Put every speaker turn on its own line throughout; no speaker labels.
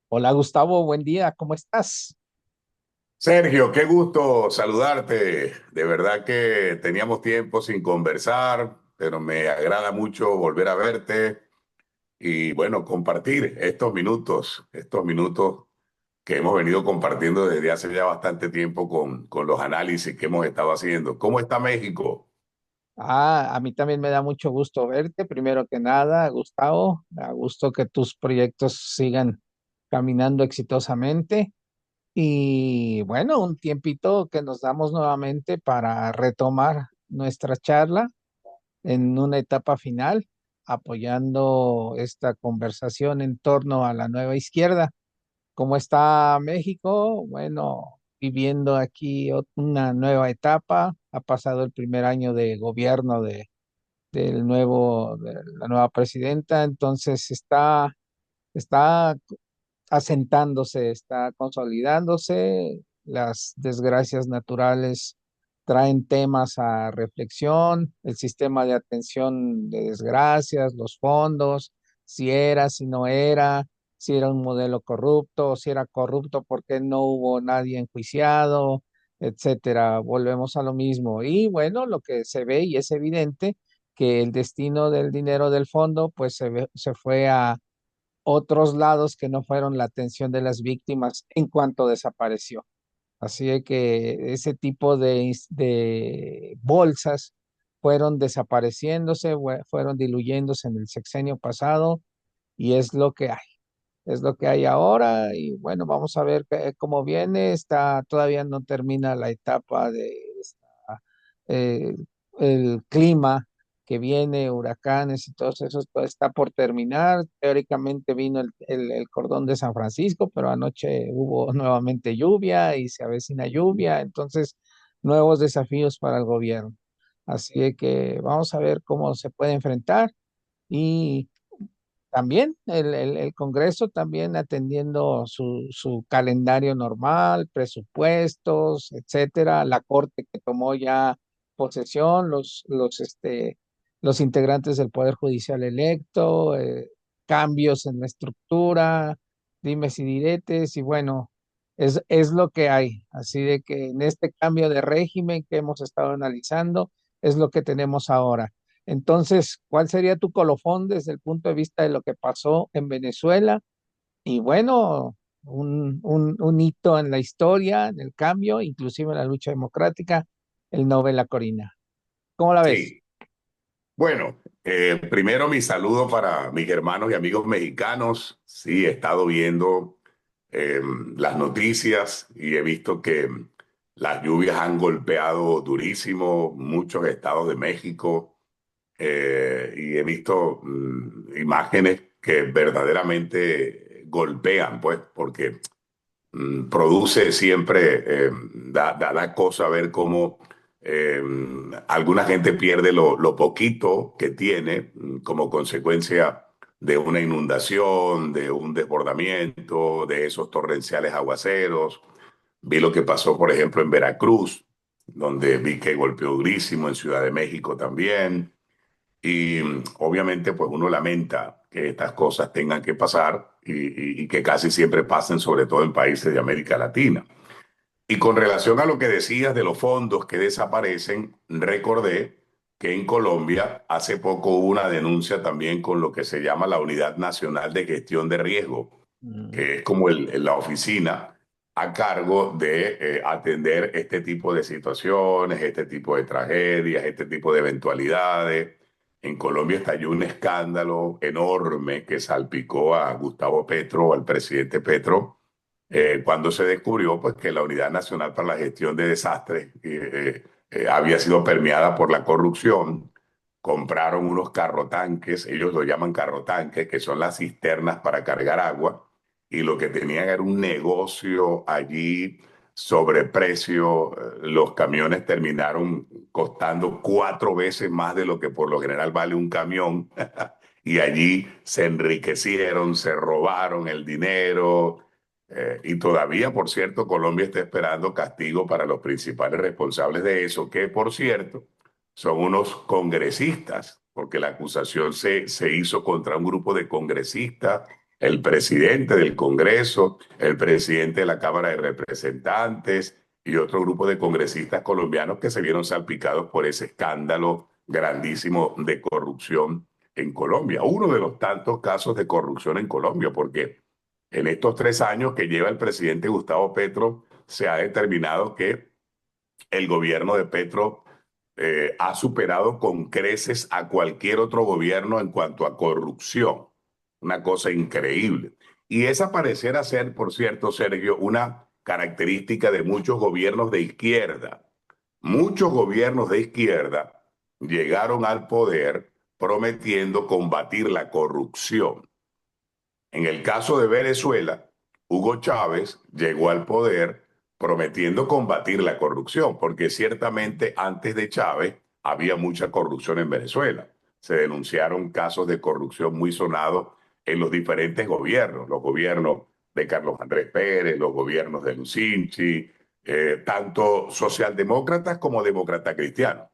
Hola Gustavo, buen día, ¿cómo estás?
Sergio, qué gusto saludarte. De verdad que teníamos tiempo sin conversar, pero me agrada mucho volver a verte y bueno, compartir estos minutos que hemos venido compartiendo desde hace ya bastante tiempo con los análisis que hemos estado haciendo. ¿Cómo está México?
A mí también me da mucho gusto verte, primero que nada, Gustavo, a gusto que tus proyectos sigan caminando exitosamente y bueno, un tiempito que nos damos nuevamente para retomar nuestra charla en una etapa final, apoyando esta conversación en torno a la nueva izquierda. ¿Cómo está México? Bueno, viviendo aquí una nueva etapa. Ha pasado el primer año de gobierno de la nueva presidenta, entonces está asentándose, está consolidándose. Las desgracias naturales traen temas a reflexión, el sistema de atención de desgracias, los fondos, si era, si no era, si era un modelo corrupto, si era corrupto porque no hubo nadie enjuiciado, etcétera. Volvemos a lo mismo. Y bueno, lo que se ve y es evidente que el destino del dinero del fondo pues se fue a otros lados que no fueron la atención de las víctimas en cuanto desapareció. Así de que ese tipo de bolsas fueron desapareciéndose, fueron diluyéndose en el sexenio pasado y es lo que hay ahora y bueno, vamos a ver cómo viene. Todavía no termina la etapa de eh, el clima que viene, huracanes y todo eso, todo está por terminar. Teóricamente vino el cordón de San Francisco, pero anoche hubo nuevamente lluvia y se avecina lluvia, entonces nuevos desafíos para el gobierno. Así de que vamos a ver cómo se puede enfrentar y también el Congreso también atendiendo su calendario normal, presupuestos, etcétera, la Corte que tomó ya posesión, los integrantes del Poder Judicial electo, cambios en la estructura, dimes y diretes, y bueno, es lo que hay. Así de que en este cambio de régimen que hemos estado analizando, es lo que tenemos ahora. Entonces, ¿cuál sería tu colofón desde el punto de vista de lo que pasó en Venezuela? Y bueno, un hito en la historia, en el cambio, inclusive en la lucha democrática, el Nobel La Corina. ¿Cómo la ves?
Sí, bueno, primero mi saludo para mis hermanos y amigos mexicanos. Sí, he estado viendo las noticias y he visto que las lluvias han golpeado durísimo muchos estados de México y he visto imágenes que verdaderamente golpean, pues, porque produce siempre, da cosa ver cómo eh, alguna gente pierde lo poquito que tiene como consecuencia de una inundación, de un desbordamiento, de esos torrenciales aguaceros. Vi lo que pasó, por ejemplo, en Veracruz, donde vi que golpeó durísimo, en Ciudad de México también. Y obviamente, pues uno lamenta que estas cosas tengan que pasar y que casi siempre pasen, sobre todo en países de América Latina. Y con relación a lo que decías de los fondos que desaparecen, recordé que en Colombia hace poco hubo una denuncia también con lo que se llama la Unidad Nacional de Gestión de Riesgo,
Mm.
que es como la oficina a cargo de atender este tipo de situaciones, este tipo de tragedias, este tipo de eventualidades. En Colombia estalló un escándalo enorme que salpicó a Gustavo Petro, al presidente Petro, cuando se descubrió pues, que la Unidad Nacional para la Gestión de Desastres había sido permeada por la corrupción. Compraron unos carrotanques, ellos lo llaman carrotanques, que son las cisternas para cargar agua, y lo que tenían era un negocio allí sobreprecio. Los camiones terminaron costando 4 veces más de lo que por lo general vale un camión, y allí se enriquecieron, se robaron el dinero. Y todavía, por cierto, Colombia está esperando castigo para los principales responsables de eso, que por cierto son unos congresistas, porque la acusación se hizo contra un grupo de congresistas el presidente del Congreso, el presidente de la Cámara de Representantes y otro grupo de congresistas colombianos que se vieron salpicados por ese escándalo grandísimo de corrupción en Colombia. Uno de los tantos casos de corrupción en Colombia, porque en estos 3 años que lleva el presidente Gustavo Petro, se ha determinado que el gobierno de Petro ha superado con creces a cualquier otro gobierno en cuanto a corrupción. Una cosa increíble. Y esa pareciera ser, por cierto, Sergio, una característica de muchos gobiernos de izquierda. Muchos gobiernos de izquierda llegaron al poder prometiendo combatir la corrupción. En el caso de Venezuela, Hugo Chávez llegó al poder prometiendo combatir la corrupción, porque ciertamente antes de Chávez había mucha corrupción en Venezuela. Se denunciaron casos de corrupción muy sonados en los diferentes gobiernos, los gobiernos de Carlos Andrés Pérez, los gobiernos de Lucinchi, tanto socialdemócratas como demócratas cristianos.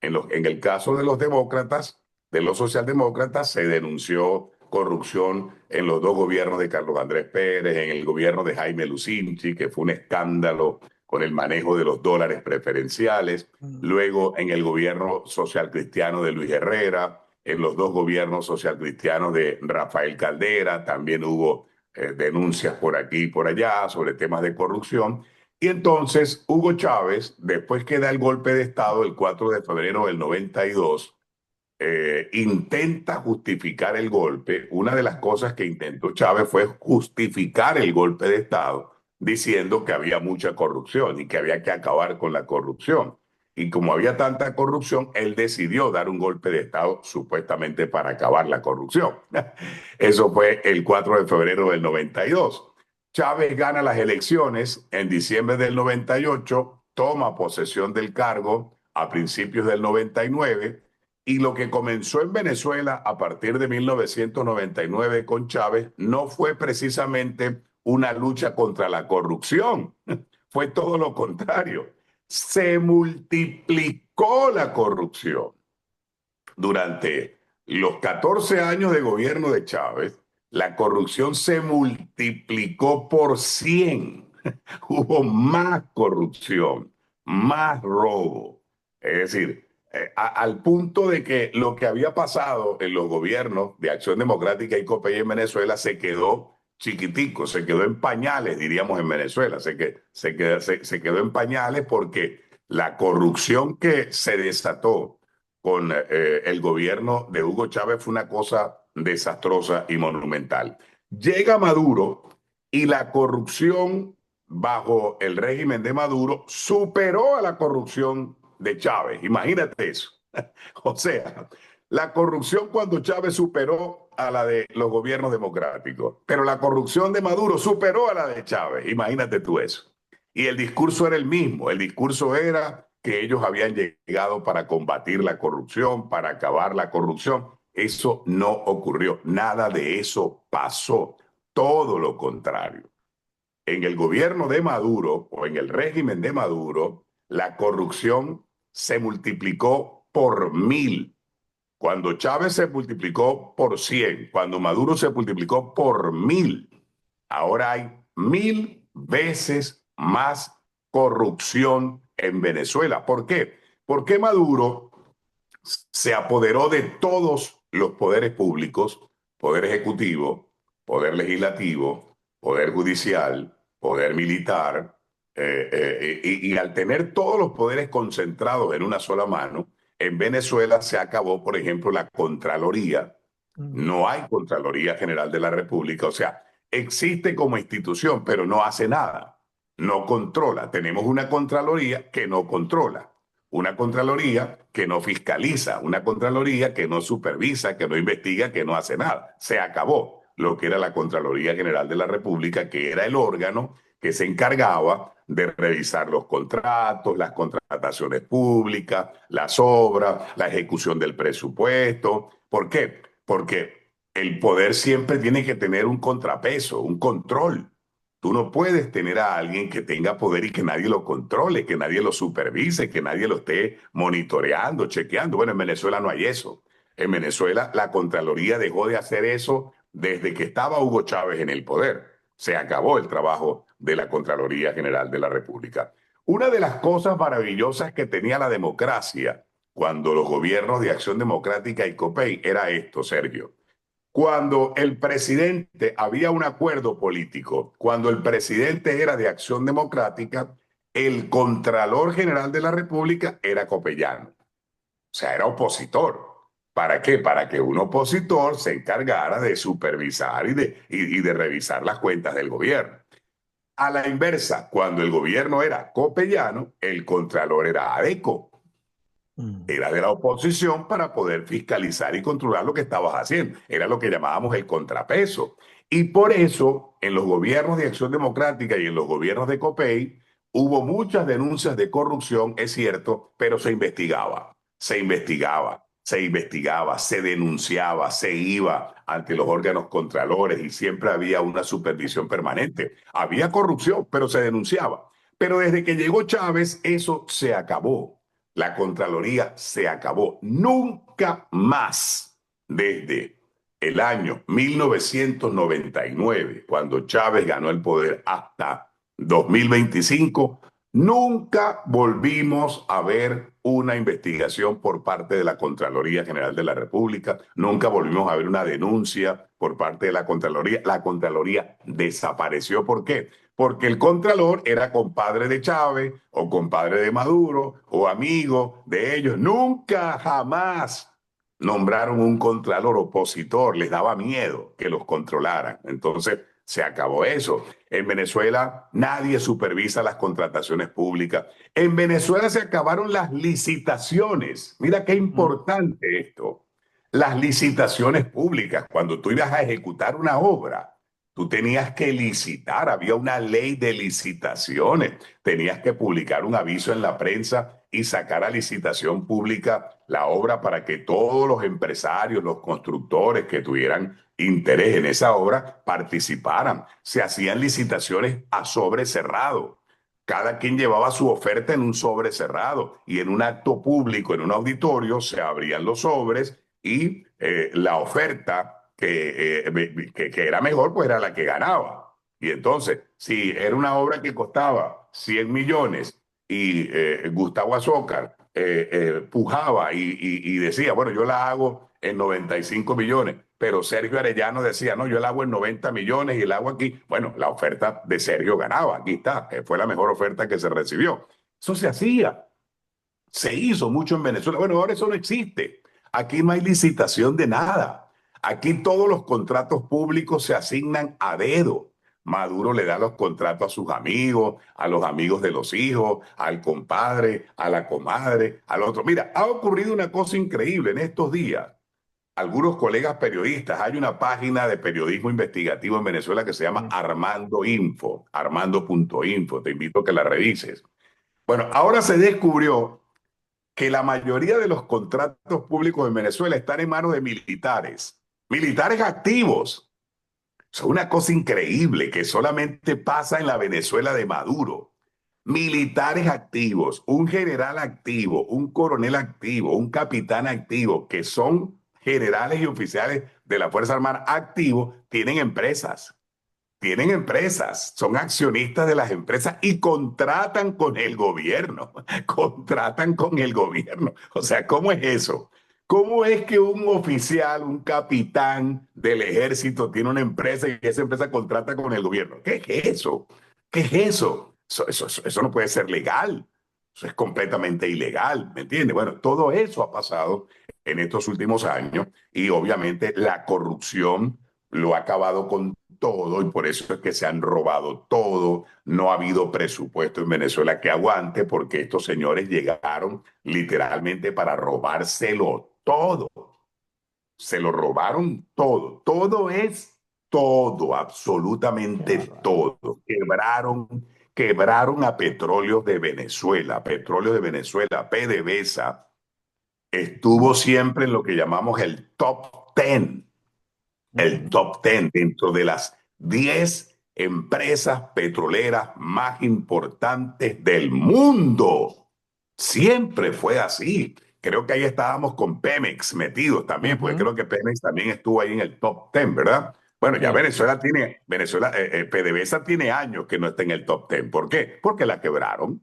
En el caso de los demócratas, de los socialdemócratas, se denunció corrupción en los dos gobiernos de Carlos Andrés Pérez, en el gobierno de Jaime Lucinchi, que fue un escándalo con el manejo de los dólares preferenciales,
Mm.
luego en el gobierno social cristiano de Luis Herrera, en los dos gobiernos social cristianos de Rafael Caldera, también hubo denuncias por aquí y por allá sobre temas de corrupción. Y entonces Hugo Chávez, después que da el golpe de Estado el 4 de febrero del 92, intenta justificar el golpe. Una de las cosas que intentó Chávez fue justificar el golpe de Estado, diciendo que había mucha corrupción y que había que acabar con la corrupción. Y como había tanta corrupción, él decidió dar un golpe de Estado supuestamente para acabar la corrupción. Eso fue el 4 de febrero del 92. Chávez gana las elecciones en diciembre del 98, toma posesión del cargo a principios del 99 y lo que comenzó en Venezuela a partir de 1999 con Chávez no fue precisamente una lucha contra la corrupción, fue todo lo contrario. Se multiplicó la corrupción. Durante los 14 años de gobierno de Chávez, la corrupción se multiplicó por 100. Hubo más corrupción, más robo. Es decir, al punto de que lo que había pasado en los gobiernos de Acción Democrática y COPEI en Venezuela se quedó chiquitico, se quedó en pañales, diríamos en Venezuela, se quedó en pañales porque la corrupción que se desató con el gobierno de Hugo Chávez fue una cosa desastrosa y monumental. Llega Maduro y la corrupción bajo el régimen de Maduro superó a la corrupción de Chávez. Imagínate eso. O sea, la corrupción cuando Chávez superó a la de los gobiernos democráticos, pero la corrupción de Maduro superó a la de Chávez. Imagínate tú eso. Y el discurso era el mismo. El discurso era que ellos habían llegado para combatir la corrupción, para acabar la corrupción. Eso no ocurrió. Nada de eso pasó. Todo lo contrario. En el gobierno de Maduro o en el régimen de Maduro, la corrupción se multiplicó por 1000. Cuando Chávez se multiplicó por 100, cuando Maduro se multiplicó por 1000, ahora hay 1000 veces más corrupción en Venezuela. ¿Por qué? Porque Maduro se apoderó de todos los poderes públicos, poder ejecutivo, poder legislativo, poder judicial, poder militar, y al tener todos los poderes concentrados en una sola mano, en Venezuela se acabó, por ejemplo, la Contraloría.
Mm.
No hay Contraloría General de la República, o sea, existe como institución, pero no hace nada, no controla. Tenemos una Contraloría que no controla, una Contraloría que no fiscaliza, una Contraloría que no supervisa, que no investiga, que no hace nada. Se acabó lo que era la Contraloría General de la República, que era el órgano que se encargaba de revisar los contratos, las contrataciones públicas, las obras, la ejecución del presupuesto. ¿Por qué? Porque el poder siempre tiene que tener un contrapeso, un control. Tú no puedes tener a alguien que tenga poder y que nadie lo controle, que nadie lo supervise, que nadie lo esté monitoreando, chequeando. Bueno, en Venezuela no hay eso. En Venezuela la Contraloría dejó de hacer eso desde que estaba Hugo Chávez en el poder. Se acabó el trabajo de la Contraloría General de la República. Una de las cosas maravillosas que tenía la democracia cuando los gobiernos de Acción Democrática y COPEI era esto, Sergio. Cuando el presidente, había un acuerdo político, cuando el presidente era de Acción Democrática, el Contralor General de la República era copellano, o sea, era opositor. ¿Para qué? Para que un opositor se encargara de supervisar y de revisar las cuentas del gobierno. A la inversa, cuando el gobierno era copellano, el Contralor era adeco,
Mm.
era de la oposición para poder fiscalizar y controlar lo que estabas haciendo. Era lo que llamábamos el contrapeso. Y por eso, en los gobiernos de Acción Democrática y en los gobiernos de COPEI, hubo muchas denuncias de corrupción, es cierto, pero se investigaba, se investigaba, se investigaba, se denunciaba, se iba ante los órganos contralores y siempre había una supervisión permanente. Había corrupción, pero se denunciaba. Pero desde que llegó Chávez, eso se acabó. La Contraloría se acabó. Nunca más, desde el año 1999, cuando Chávez ganó el poder, hasta 2025, nunca volvimos a ver una investigación por parte de la Contraloría General de la República, nunca volvimos a ver una denuncia por parte de la Contraloría. La Contraloría desapareció. ¿Por qué? Porque el Contralor era compadre de Chávez o compadre de Maduro o amigo de ellos. Nunca, jamás nombraron un Contralor opositor, les daba miedo que los controlaran. Entonces se acabó eso. En Venezuela nadie supervisa las contrataciones públicas. En Venezuela se acabaron las licitaciones. Mira qué
Mm.
importante esto. Las licitaciones públicas, cuando tú ibas a ejecutar una obra, tú tenías que licitar, había una ley de licitaciones, tenías que publicar un aviso en la prensa y sacar a licitación pública la obra para que todos los empresarios, los constructores que tuvieran interés en esa obra participaran. Se hacían licitaciones a sobre cerrado. Cada quien llevaba su oferta en un sobre cerrado y en un acto público, en un auditorio, se abrían los sobres y la oferta que era mejor, pues era la que ganaba. Y entonces, si era una obra que costaba 100 millones y Gustavo Azócar pujaba y decía, bueno, yo la hago en 95 millones, pero Sergio Arellano decía, no, yo la hago en 90 millones y la hago aquí. Bueno, la oferta de Sergio ganaba, aquí está, fue la mejor oferta que se recibió. Eso se hacía, se hizo mucho en Venezuela. Bueno, ahora eso no existe. Aquí no hay licitación de nada. Aquí todos los contratos públicos se asignan a dedo. Maduro le da los contratos a sus amigos, a los amigos de los hijos, al compadre, a la comadre, al otro. Mira, ha ocurrido una cosa increíble en estos días. Algunos colegas periodistas, hay una página de periodismo investigativo en Venezuela que se llama
Mm.
Armando Info, armando.info. Te invito a que la revises. Bueno, ahora se descubrió que la mayoría de los contratos públicos en Venezuela están en manos de militares, militares activos. Es una cosa increíble que solamente pasa en la Venezuela de Maduro. Militares activos, un general activo, un coronel activo, un capitán activo, que son generales y oficiales de la Fuerza Armada activos, tienen empresas, son accionistas de las empresas y contratan con el gobierno, contratan con el gobierno. O sea, ¿cómo es eso? ¿Cómo es que un oficial, un capitán del ejército tiene una empresa y esa empresa contrata con el gobierno? ¿Qué es eso? ¿Qué es eso? Eso no puede ser legal. Eso es completamente ilegal, ¿me entiendes? Bueno, todo eso ha pasado en estos últimos años y obviamente la corrupción lo ha acabado con todo y por eso es que se han robado todo. No ha habido presupuesto en Venezuela que aguante porque estos señores llegaron literalmente para robárselo todo. Se lo robaron todo. Todo es todo,
Qué
absolutamente
bárbaro.
todo. Quebraron a Petróleo de Venezuela, PDVSA, estuvo
Mm.
siempre en lo que llamamos el
Ujú.
top 10 dentro de las 10 empresas petroleras más importantes del mundo. Siempre fue así. Creo que ahí estábamos con Pemex metidos también, porque
Ujú.
creo que Pemex también estuvo ahí en el top 10, ¿verdad? Bueno, ya
Sí.
PDVSA tiene años que no está en el top 10. ¿Por qué? Porque la quebraron,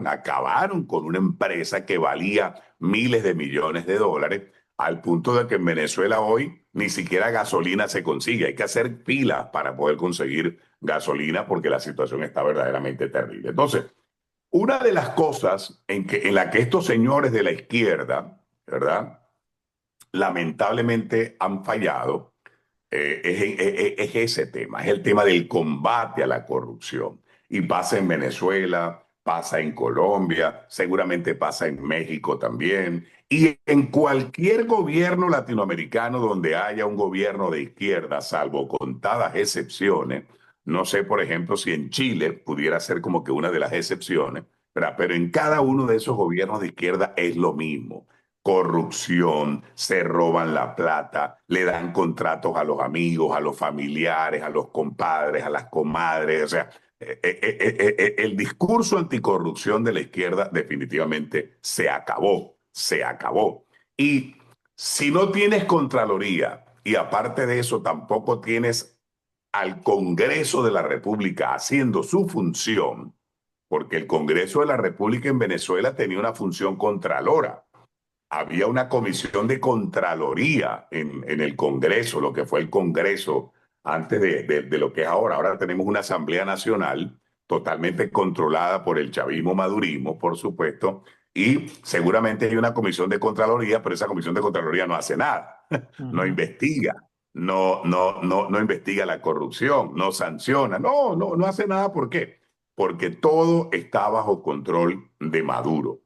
acabaron con una empresa que valía miles de millones de dólares, al punto de que en Venezuela hoy ni siquiera gasolina se consigue. Hay que hacer pilas para poder conseguir gasolina porque la situación está verdaderamente terrible. Entonces, una de las cosas en la que estos señores de la izquierda, ¿verdad? Lamentablemente han fallado es ese tema, es el tema del combate a la corrupción. Y pasa en Venezuela, pasa en Colombia, seguramente pasa en México también. Y en cualquier gobierno latinoamericano donde haya un gobierno de izquierda, salvo contadas excepciones, no sé, por ejemplo, si en Chile pudiera ser como que una de las excepciones, ¿verdad? Pero en cada uno de esos gobiernos de izquierda es lo mismo: corrupción, se roban la plata, le dan contratos a los amigos, a los familiares, a los compadres, a las comadres. O sea, el discurso anticorrupción de la izquierda definitivamente se acabó, se acabó. Y si no tienes Contraloría y aparte de eso tampoco tienes al Congreso de la República haciendo su función, porque el Congreso de la República en Venezuela tenía una función contralora. Había una comisión de Contraloría en el Congreso, lo que fue el Congreso antes de lo que es ahora. Ahora tenemos una Asamblea Nacional totalmente controlada por el chavismo madurismo, por supuesto, y seguramente hay una comisión de Contraloría, pero esa comisión de Contraloría no hace nada, no
Ujú.
investiga, no investiga la corrupción, no sanciona, no hace nada. ¿Por qué? Porque todo está bajo control de Maduro.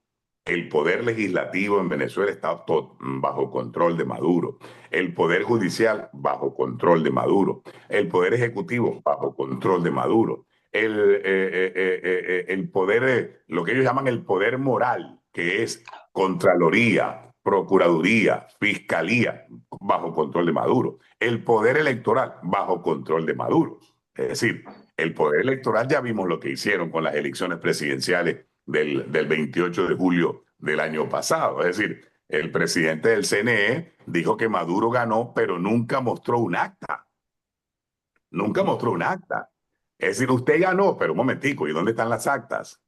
El poder legislativo en Venezuela está bajo control de Maduro. El poder judicial bajo control de Maduro. El poder ejecutivo bajo control de Maduro. El poder, lo que ellos llaman el poder moral, que es Contraloría, Procuraduría, Fiscalía, bajo control de Maduro. El poder electoral bajo control de Maduro. Es decir, el poder electoral ya vimos lo que hicieron con las elecciones presidenciales del 28 de julio del año pasado. Es decir, el presidente del CNE dijo que Maduro ganó, pero nunca mostró un acta. Nunca mostró un acta. Es decir, usted ganó, pero un momentico, ¿y dónde están las actas?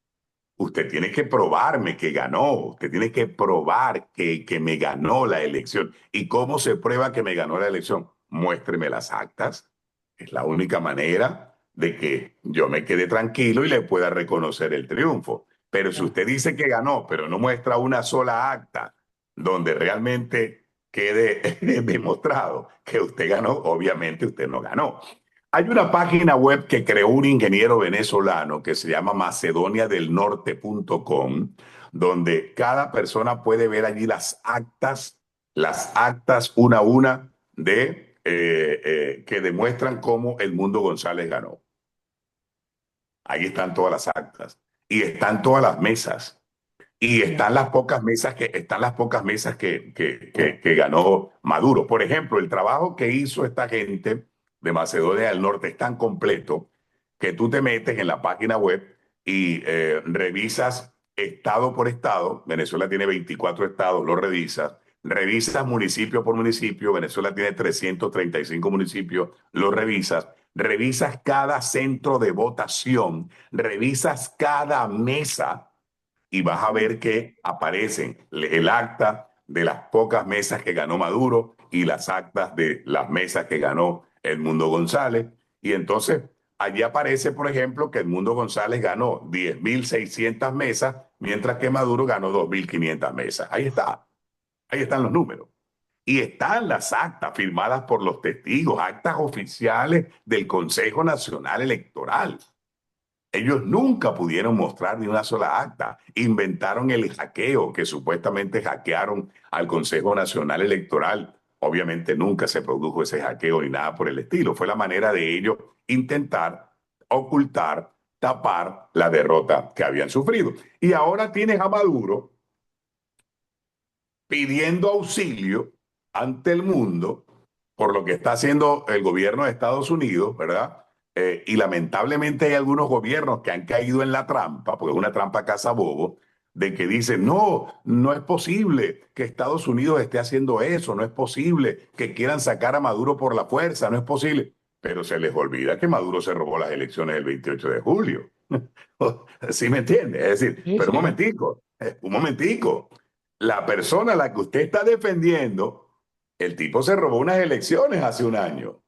Usted tiene que probarme que ganó, usted tiene que probar que me ganó la elección. ¿Y cómo se prueba que me ganó la elección? Muéstreme las actas. Es la única manera de que yo me quede tranquilo y le pueda reconocer el triunfo. Pero si
Ya.
usted dice que ganó, pero no muestra una sola acta donde realmente quede demostrado que usted ganó, obviamente usted no ganó. Hay una página web que creó un ingeniero venezolano que se llama macedoniadelnorte.com, donde cada persona puede ver allí las actas una a una que demuestran cómo el Mundo González ganó. Ahí están todas las actas y están todas las mesas. Y
Ya.
están las pocas mesas que ganó Maduro. Por ejemplo, el trabajo que hizo esta gente de Macedonia del Norte es tan completo que tú te metes en la página web y revisas estado por estado. Venezuela tiene 24 estados, lo revisas. Revisas municipio por municipio. Venezuela tiene 335 municipios, lo revisas. Revisas cada centro de votación, revisas cada mesa y vas a ver que aparecen el acta de las pocas mesas que ganó Maduro y las actas de las mesas que ganó Edmundo González. Y entonces allí aparece, por ejemplo, que Edmundo González ganó 10.600 mesas, mientras que Maduro ganó 2.500 mesas. Ahí están los números. Y están las actas firmadas por los testigos, actas oficiales del Consejo Nacional Electoral. Ellos nunca pudieron mostrar ni una sola acta. Inventaron el hackeo, que supuestamente hackearon al Consejo Nacional Electoral. Obviamente nunca se produjo ese hackeo ni nada por el estilo. Fue la manera de ellos intentar ocultar, tapar la derrota que habían sufrido. Y ahora tienes a Maduro pidiendo auxilio ante el mundo por lo que está haciendo el gobierno de Estados Unidos, ¿verdad? Y lamentablemente hay algunos gobiernos que han caído en la trampa, porque es una trampa cazabobo, de que dicen, no, no es posible que Estados Unidos esté haciendo eso, no es posible que quieran sacar a Maduro por la fuerza, no es posible. Pero se les olvida que Maduro se robó las elecciones el 28 de julio. ¿Sí me entiende? Es decir,
Sí,
pero
sí.
un momentico. La persona a la que usted está defendiendo, el tipo se robó unas elecciones hace un año.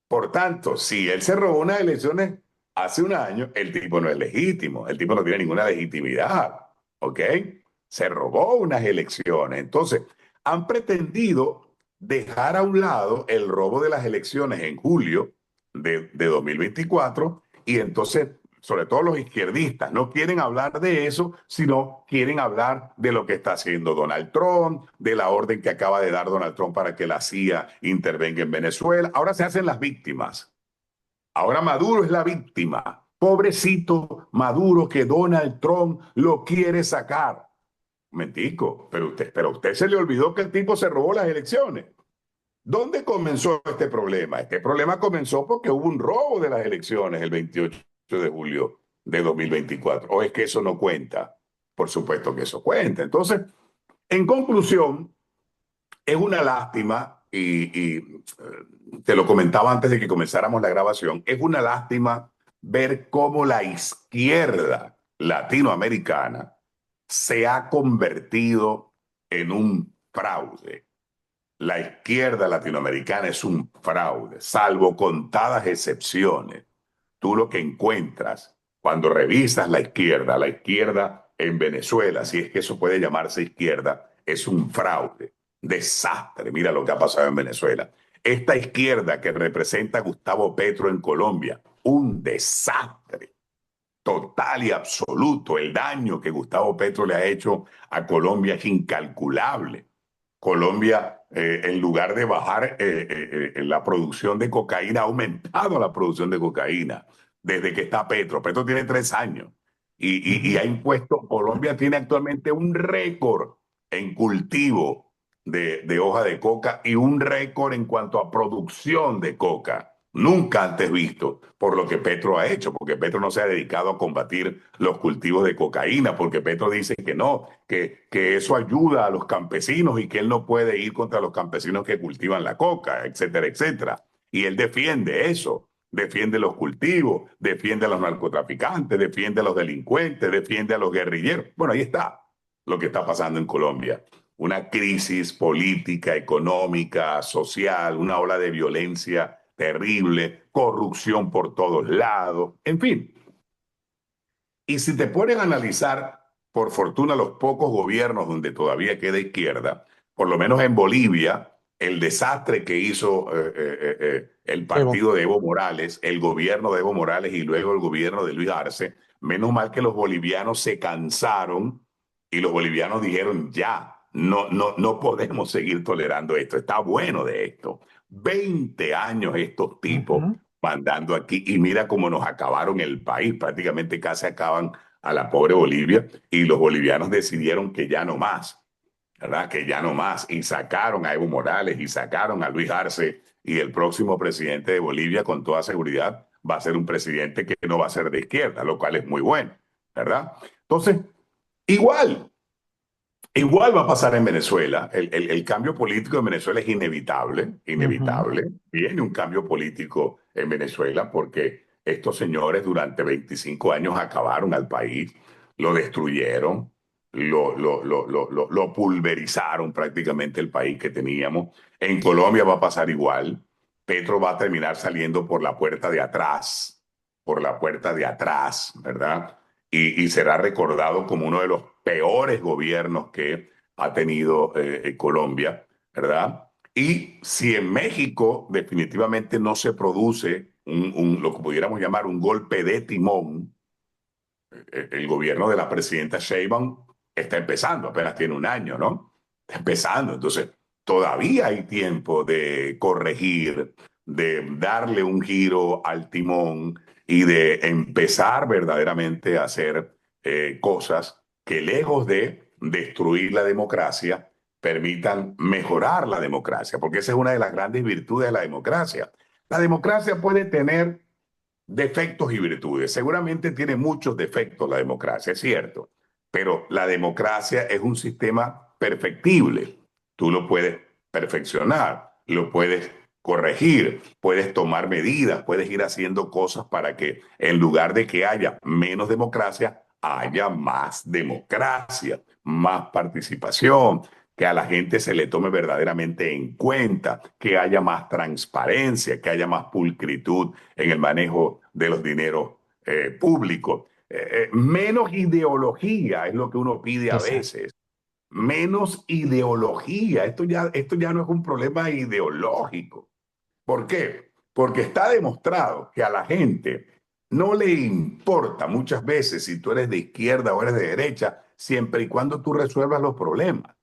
Por tanto, si él se robó unas elecciones hace un año, el tipo no es legítimo, el tipo no tiene ninguna legitimidad, ¿ok? Se robó unas elecciones. Entonces, han pretendido dejar a un lado el robo de las elecciones en julio de 2024 y entonces, sobre todo los izquierdistas, no quieren hablar de eso, sino quieren hablar de lo que está haciendo Donald Trump, de la orden que acaba de dar Donald Trump para que la CIA intervenga en Venezuela. Ahora se hacen las víctimas. Ahora Maduro es la víctima. Pobrecito Maduro que Donald Trump lo quiere sacar. Mentico, pero a usted se le olvidó que el tipo se robó las elecciones. ¿Dónde comenzó este problema? Este problema comenzó porque hubo un robo de las elecciones el 28 de julio de 2024. ¿O es que eso no cuenta? Por supuesto que eso cuenta. Entonces, en conclusión, es una lástima te lo comentaba antes de que comenzáramos la grabación, es una lástima ver cómo la izquierda latinoamericana se ha convertido en un fraude. La izquierda latinoamericana es un fraude, salvo contadas excepciones. Tú lo que encuentras cuando revisas la izquierda en Venezuela, si es que eso puede llamarse izquierda, es un fraude, desastre. Mira lo que ha pasado en Venezuela. Esta izquierda que representa a Gustavo Petro en Colombia, un desastre total y absoluto. El daño que Gustavo Petro le ha hecho a Colombia es incalculable. Colombia, en lugar de bajar la producción de cocaína, ha aumentado la producción de cocaína desde que está Petro. Petro tiene 3 años y
Ujú.
ha impuesto, Colombia tiene actualmente un récord en cultivo de hoja de coca y un récord en cuanto a producción de coca. Nunca antes visto por lo que Petro ha hecho, porque Petro no se ha dedicado a combatir los cultivos de cocaína, porque Petro dice que no, que eso ayuda a los campesinos y que él no puede ir contra los campesinos que cultivan la coca, etcétera, etcétera. Y él defiende eso, defiende los cultivos, defiende a los narcotraficantes, defiende a los delincuentes, defiende a los guerrilleros. Bueno, ahí está lo que está pasando en Colombia. Una crisis política, económica, social, una ola de violencia terrible, corrupción por todos lados, en fin. Y si te pones a analizar, por fortuna, los pocos gobiernos donde todavía queda izquierda, por lo menos en Bolivia, el desastre que hizo el
Evo.
partido de Evo Morales, el gobierno de Evo Morales y luego el gobierno de Luis Arce, menos mal que los bolivianos se cansaron y los bolivianos dijeron, ya, no podemos seguir tolerando esto, está bueno de esto. 20 años estos tipos
Ujú.
mandando aquí y mira cómo nos acabaron el país, prácticamente casi acaban a la pobre Bolivia y los bolivianos decidieron que ya no más, ¿verdad? Que ya no más y sacaron a Evo Morales y sacaron a Luis Arce y el próximo presidente de Bolivia con toda seguridad va a ser un presidente que no va a ser de izquierda, lo cual es muy bueno, ¿verdad? Entonces, igual, igual va a pasar en Venezuela. El cambio político en Venezuela es inevitable,
Ujú.
inevitable. Viene un cambio político en Venezuela porque estos señores durante 25 años acabaron al país, lo destruyeron, lo pulverizaron prácticamente el país que teníamos. En Colombia va a pasar igual. Petro va a terminar saliendo por la puerta de atrás, ¿verdad? Y será recordado como uno de los peores gobiernos que ha tenido Colombia, ¿verdad? Y si en México definitivamente no se produce lo que pudiéramos llamar un golpe de timón, el gobierno de la presidenta Sheinbaum está empezando, apenas tiene un año, ¿no? Está empezando, entonces todavía hay tiempo de corregir, de darle un giro al timón y de empezar verdaderamente a hacer cosas que lejos de destruir la democracia, permitan mejorar la democracia, porque esa es una de las grandes virtudes de la democracia. La democracia puede tener defectos y virtudes. Seguramente tiene muchos defectos la democracia, es cierto, pero la democracia es un sistema perfectible. Tú lo puedes perfeccionar, lo puedes corregir, puedes tomar medidas, puedes ir haciendo cosas para que en lugar de que haya menos democracia, haya más democracia, más participación, que a la gente se le tome verdaderamente en cuenta, que haya más transparencia, que haya más pulcritud en el manejo de los dineros públicos. Menos ideología es lo que uno pide a
Exacto.
veces. Menos ideología. Esto ya no es un problema ideológico. ¿Por qué? Porque está demostrado que a la gente no le importa muchas veces si tú eres de izquierda o eres de derecha, siempre y cuando tú resuelvas los problemas.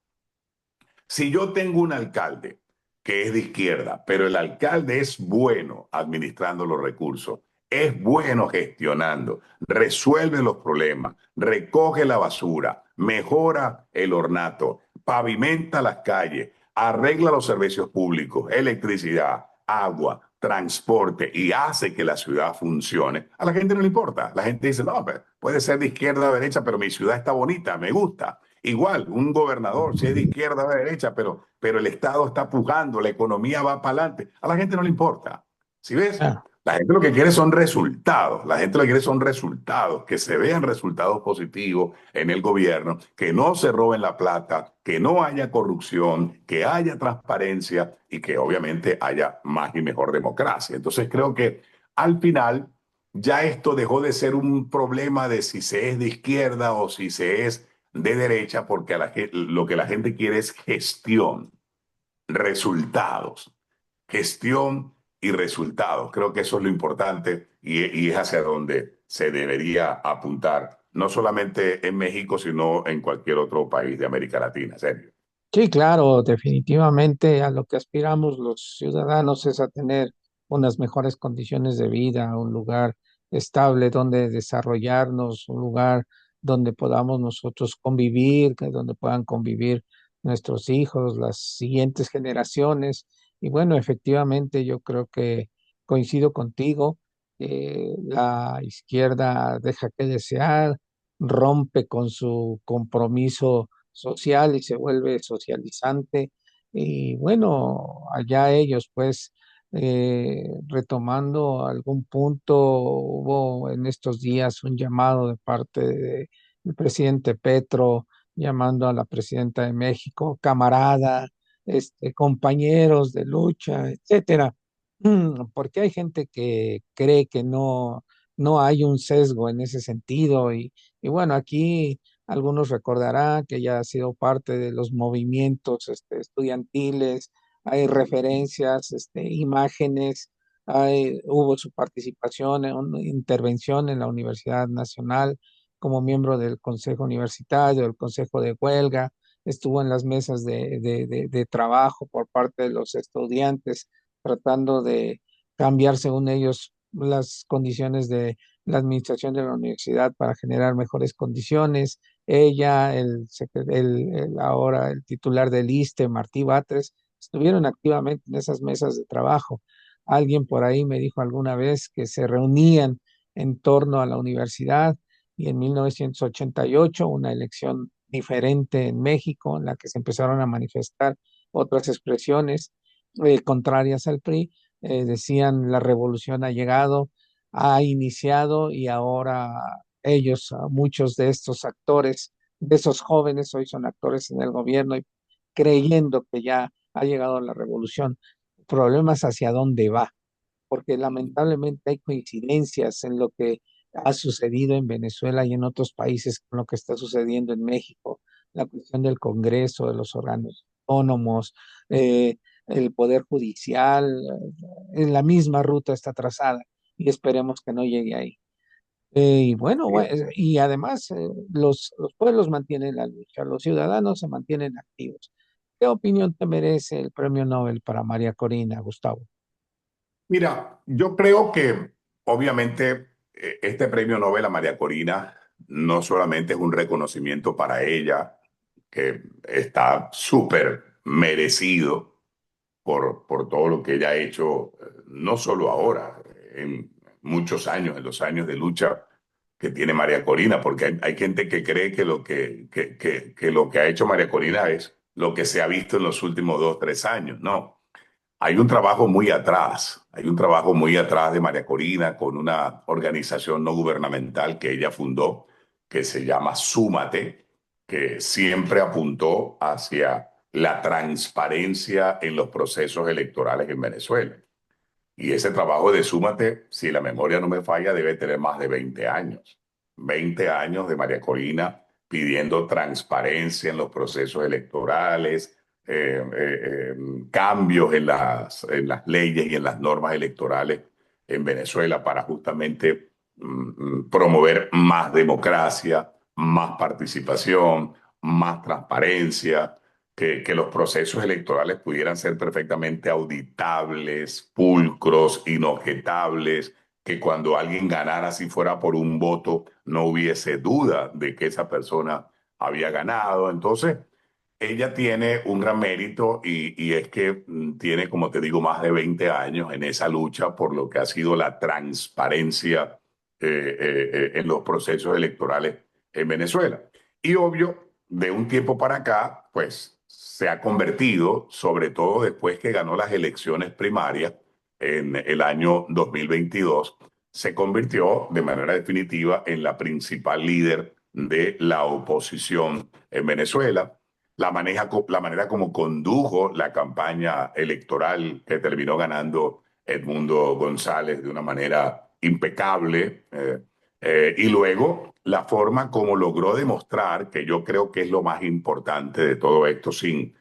Si yo tengo un alcalde que es de izquierda, pero el alcalde es bueno administrando los recursos, es bueno gestionando, resuelve los problemas, recoge la basura, mejora el ornato, pavimenta las calles, arregla los servicios públicos, electricidad, agua, transporte y hace que la ciudad funcione, a la gente no le importa. La gente dice, no, puede ser de izquierda o derecha, pero mi ciudad está bonita, me gusta. Igual, un gobernador, si es de izquierda o de derecha, pero el Estado está pujando, la economía va para adelante, a la gente no le importa. ¿Sí ves?
Ah,
La gente lo que quiere son resultados, la gente lo que quiere son resultados, que se vean resultados positivos en el gobierno, que no se roben la plata, que no haya corrupción, que haya transparencia y que obviamente haya más y mejor democracia. Entonces creo que al final ya esto dejó de ser un problema de si se es de izquierda o si se es de derecha, porque lo que la gente quiere es gestión, resultados, gestión y resultados. Creo que eso es lo importante y es hacia donde se debería apuntar, no solamente en México, sino en cualquier otro país de América Latina, serio.
sí, claro, definitivamente a lo que aspiramos los ciudadanos es a tener unas mejores condiciones de vida, un lugar estable donde desarrollarnos, un lugar donde podamos nosotros convivir, donde puedan convivir nuestros hijos, las siguientes generaciones. Y bueno, efectivamente yo creo que coincido contigo, la izquierda deja que desear, rompe con su compromiso social y se vuelve socializante. Y bueno, allá ellos, pues, retomando algún punto, hubo en estos días un llamado de parte del presidente Petro, llamando a la presidenta de México, camarada, compañeros de lucha, etcétera. Porque hay gente que cree que no hay un sesgo en ese sentido. Y bueno, aquí algunos recordarán que ella ha sido parte de los movimientos estudiantiles, hay referencias, imágenes, hubo su participación en una intervención en la Universidad Nacional como miembro del Consejo Universitario, del Consejo de Huelga, estuvo en las mesas de trabajo por parte de los estudiantes, tratando de cambiar, según ellos, las condiciones de la administración de la universidad para generar mejores condiciones. Ella, ahora el titular del ISSSTE, Martí Batres, estuvieron activamente en esas mesas de trabajo. Alguien por ahí me dijo alguna vez que se reunían en torno a la universidad y en 1988, una elección diferente en México, en la que se empezaron a manifestar otras expresiones contrarias al PRI, decían la revolución ha llegado, ha iniciado y ahora ellos, muchos de estos actores, de esos jóvenes, hoy son actores en el gobierno y creyendo que ya ha llegado la revolución. El problema es hacia dónde va, porque lamentablemente hay coincidencias en lo que ha sucedido en Venezuela y en otros países con lo que está sucediendo en México, la cuestión del Congreso, de los órganos autónomos, el Poder Judicial, en la misma ruta está trazada y esperemos que no llegue ahí. Y bueno, y además los pueblos mantienen la lucha, los ciudadanos se mantienen activos. ¿Qué opinión te merece el premio Nobel para María Corina, Gustavo?
Mira, yo creo que obviamente este premio Nobel a María Corina no solamente es un reconocimiento para ella, que está súper merecido por todo lo que ella ha hecho, no solo ahora, en muchos años, en los años de lucha que tiene María Corina, porque hay gente que cree que que lo que ha hecho María Corina es lo que se ha visto en los últimos 2, 3 años. No, hay un trabajo muy atrás, hay un trabajo muy atrás de María Corina con una organización no gubernamental que ella fundó, que se llama Súmate, que siempre apuntó hacia la transparencia en los procesos electorales en Venezuela. Y ese trabajo de Súmate, si la memoria no me falla, debe tener más de 20 años. 20 años de María Corina pidiendo transparencia en los procesos electorales, cambios en las leyes y en las normas electorales en Venezuela para justamente promover más democracia, más participación, más transparencia, que los procesos electorales pudieran ser perfectamente auditables, pulcros, inobjetables, que cuando alguien ganara, si fuera por un voto, no hubiese duda de que esa persona había ganado. Entonces, ella tiene un gran mérito y es que tiene, como te digo, más de 20 años en esa lucha por lo que ha sido la transparencia en los procesos electorales en Venezuela. Y obvio, de un tiempo para acá, pues se ha convertido, sobre todo después que ganó las elecciones primarias en el año 2022, se convirtió de manera definitiva en la principal líder de la oposición en Venezuela. La manera como condujo la campaña electoral que terminó ganando Edmundo González de una manera impecable. Y luego la forma como logró demostrar, que yo creo que es lo más importante de todo esto, sin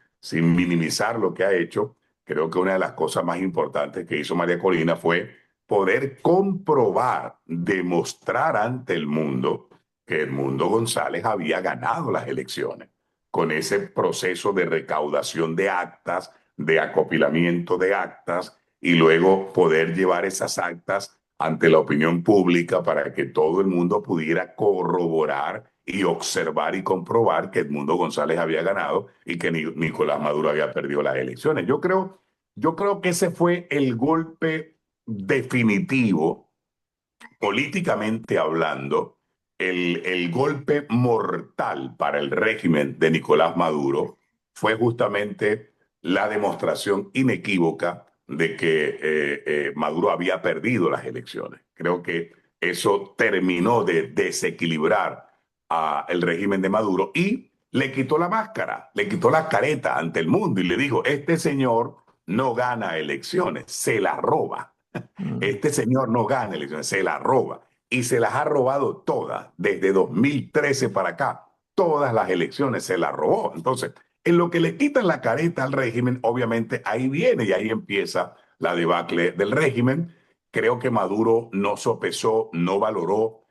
minimizar lo que ha hecho, creo que una de las cosas más importantes que hizo María Corina fue poder comprobar, demostrar ante el mundo que Edmundo González había ganado las elecciones con ese proceso de recaudación de actas, de acopilamiento de actas y luego poder llevar esas actas ante la opinión pública para que todo el mundo pudiera corroborar y observar y comprobar que Edmundo González había ganado y que Nicolás Maduro había perdido las elecciones. Yo creo que ese fue el golpe definitivo políticamente hablando, el golpe mortal para el régimen de Nicolás Maduro fue justamente la demostración inequívoca de que Maduro había perdido las elecciones. Creo que eso terminó de desequilibrar el régimen de Maduro y le quitó la máscara, le quitó la careta ante el mundo y le dijo, este señor no gana elecciones, se la roba.
Mm.
Este señor no gana elecciones, se la roba. Y se las ha robado todas, desde 2013 para acá. Todas las elecciones se las robó. Entonces, en lo que le quitan la careta al régimen, obviamente ahí viene y ahí empieza la debacle del régimen. Creo que Maduro no sopesó, no valoró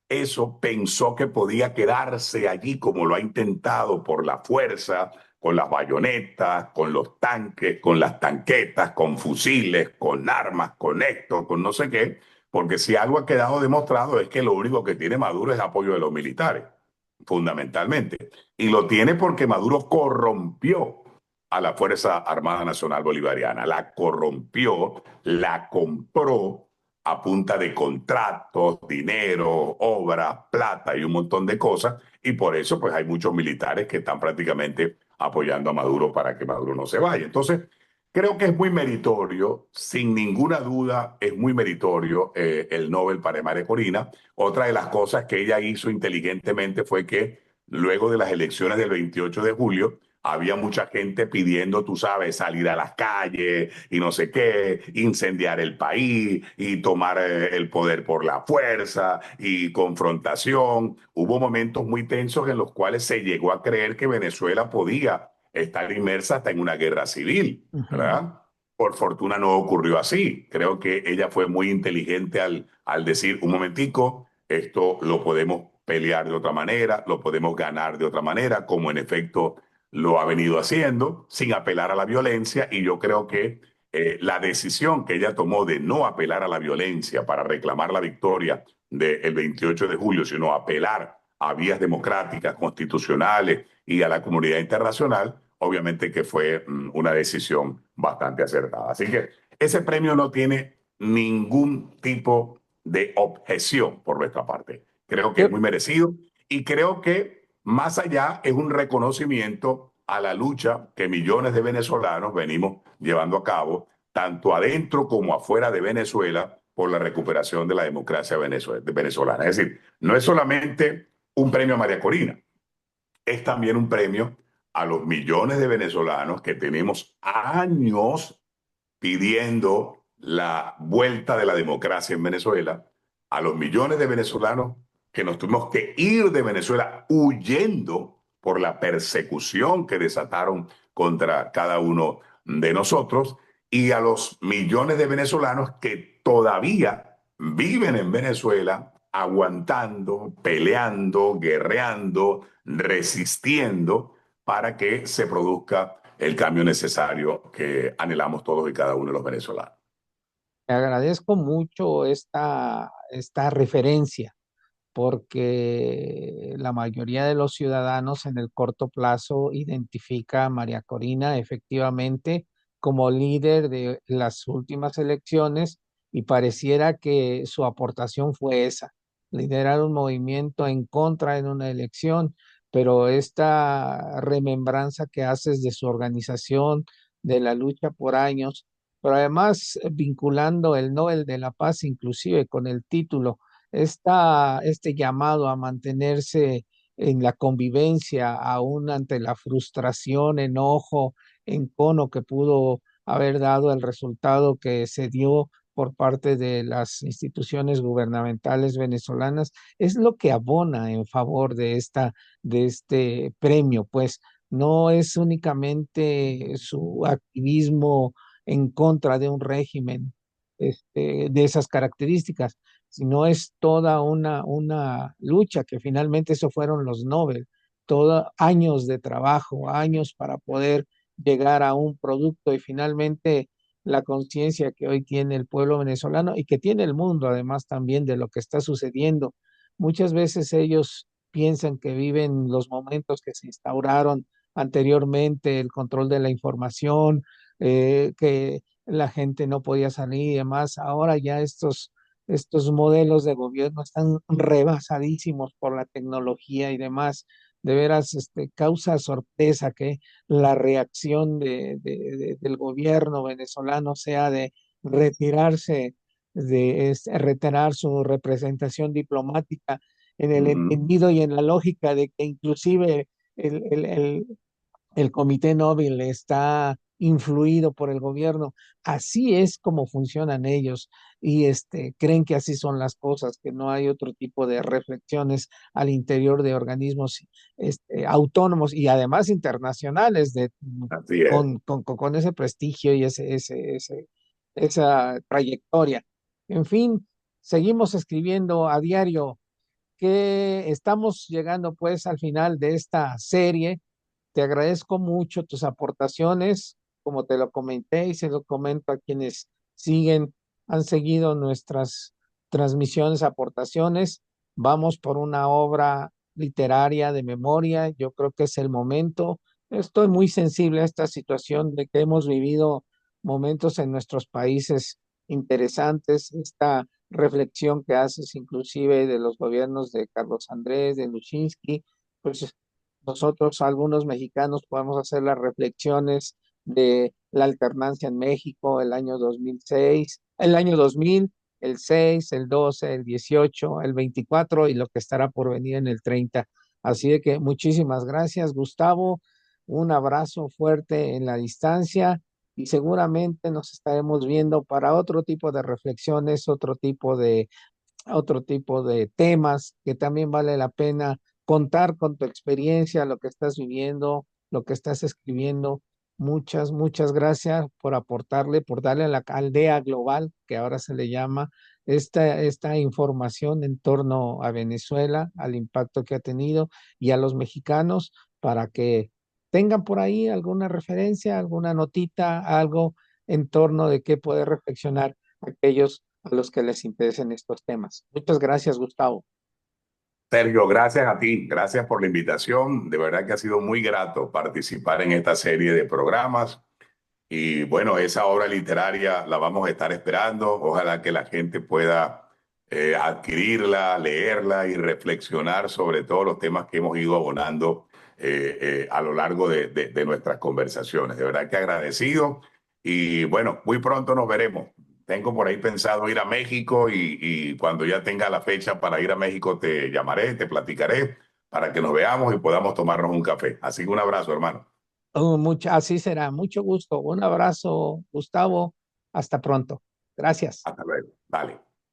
eso, pensó que podía quedarse allí como lo ha intentado por la fuerza, con las bayonetas, con los tanques, con las tanquetas, con fusiles, con armas, con esto, con no sé qué, porque si algo ha quedado demostrado es que lo único que tiene Maduro es apoyo de los militares, fundamentalmente. Y lo tiene porque Maduro corrompió a la Fuerza Armada Nacional Bolivariana, la corrompió, la compró a punta de contratos, dinero, obras, plata y un montón de cosas. Y por eso pues hay muchos militares que están prácticamente apoyando a Maduro para que Maduro no se vaya. Entonces, creo que es muy meritorio, sin ninguna duda, es muy meritorio el Nobel para María Corina. Otra de las cosas que ella hizo inteligentemente fue que luego de las elecciones del 28 de julio, había mucha gente pidiendo, tú sabes, salir a las calles y no sé qué, incendiar el país y tomar el poder por la fuerza y confrontación. Hubo momentos muy tensos en los cuales se llegó a creer que Venezuela podía estar inmersa hasta en una guerra civil,
Ujú.
¿verdad? Por fortuna no ocurrió así. Creo que ella fue muy inteligente al decir, un momentico, esto lo podemos pelear de otra manera, lo podemos ganar de otra manera, como en efecto lo ha venido haciendo, sin apelar a la violencia. Y yo creo que la decisión que ella tomó de no apelar a la violencia para reclamar la victoria del 28 de julio, sino apelar a vías democráticas, constitucionales y a la comunidad internacional, obviamente que fue una decisión bastante acertada. Así que ese premio no tiene ningún tipo de objeción por nuestra parte. Creo que es
Yo,
muy merecido y creo que más allá es un reconocimiento a la lucha que millones de venezolanos venimos llevando a cabo, tanto adentro como afuera de Venezuela, por la recuperación de la democracia venezolana. Es decir, no es solamente un premio a María Corina, es también un premio a los millones de venezolanos que tenemos años pidiendo la vuelta de la democracia en Venezuela, a los millones de venezolanos que nos tuvimos que ir de Venezuela huyendo por la persecución que desataron contra cada uno de nosotros, y a los millones de venezolanos que todavía viven en Venezuela aguantando, peleando, guerreando, resistiendo para que se produzca el cambio necesario que anhelamos todos y cada uno de los venezolanos.
te agradezco mucho esta referencia, porque la mayoría de los ciudadanos en el corto plazo identifica a María Corina efectivamente como líder de las últimas elecciones, y pareciera que su aportación fue esa, liderar un movimiento en contra en una elección, pero esta remembranza que haces de su organización, de la lucha por años, pero además vinculando el Nobel de la Paz inclusive con el título, este llamado a mantenerse en la convivencia, aún ante la frustración, enojo, encono que pudo haber dado el resultado que se dio por parte de las instituciones gubernamentales venezolanas, es lo que abona en favor de este premio, pues no es únicamente su activismo en contra de un régimen de esas características, sino es toda una lucha, que finalmente eso fueron los Nobel, todos años de trabajo, años para poder llegar a un producto, y finalmente la conciencia que hoy tiene el pueblo venezolano y que tiene el mundo, además también de lo que está sucediendo. Muchas veces ellos piensan que viven los momentos que se instauraron anteriormente, el control de la información, que la gente no podía salir y demás. Ahora ya estos modelos de gobierno están rebasadísimos por la tecnología y demás. De veras, causa sorpresa que la reacción del gobierno venezolano sea de retirarse, retirar su representación diplomática, en el
Ujú.
entendido y en la lógica de que inclusive el, el, el- el Comité Nobel está influido por el gobierno. Así es como funcionan ellos, y creen que así son las cosas, que no hay otro tipo de reflexiones al interior de organismos autónomos y además internacionales
Así es.
con ese prestigio y esa trayectoria. En fin, seguimos escribiendo a diario, que estamos llegando pues al final de esta serie. Te agradezco mucho tus aportaciones, como te lo comenté y se lo comento a quienes han seguido nuestras transmisiones, aportaciones. Vamos por una obra literaria de memoria. Yo creo que es el momento. Estoy muy sensible a esta situación de que hemos vivido momentos en nuestros países interesantes. Esta reflexión que haces inclusive de los gobiernos de Carlos Andrés, de Luchinsky, pues nosotros, algunos mexicanos, podemos hacer las reflexiones de la alternancia en México, el año 2006, el año 2000, el 6, el 12, el 18, el 24 y lo que estará por venir en el 30. Así de que muchísimas gracias, Gustavo. Un abrazo fuerte en la distancia, y seguramente nos estaremos viendo para otro tipo de reflexiones, otro tipo de temas que también vale la pena contar con tu experiencia, lo que estás viviendo, lo que estás escribiendo. Muchas gracias por aportarle, por darle a la aldea global, que ahora se le llama, esta información en torno a Venezuela, al impacto que ha tenido, y a los mexicanos, para que tengan por ahí alguna referencia, alguna notita, algo en torno de qué poder reflexionar aquellos a los que les interesen estos temas. Muchas gracias, Gustavo.
Sergio, gracias a ti, gracias por la invitación. De verdad que ha sido muy grato participar en esta serie de programas. Y bueno, esa obra literaria la vamos a estar esperando. Ojalá que la gente pueda adquirirla, leerla y reflexionar sobre todos los temas que hemos ido abonando a lo largo de nuestras conversaciones. De verdad que agradecido y bueno, muy pronto nos veremos. Tengo por ahí pensado ir a México y cuando ya tenga la fecha para ir a México te llamaré, te platicaré para que nos veamos y podamos tomarnos un café. Así que un abrazo, hermano.
Así será. Mucho gusto. Un abrazo, Gustavo. Hasta pronto. Gracias.
Hasta luego. Vale.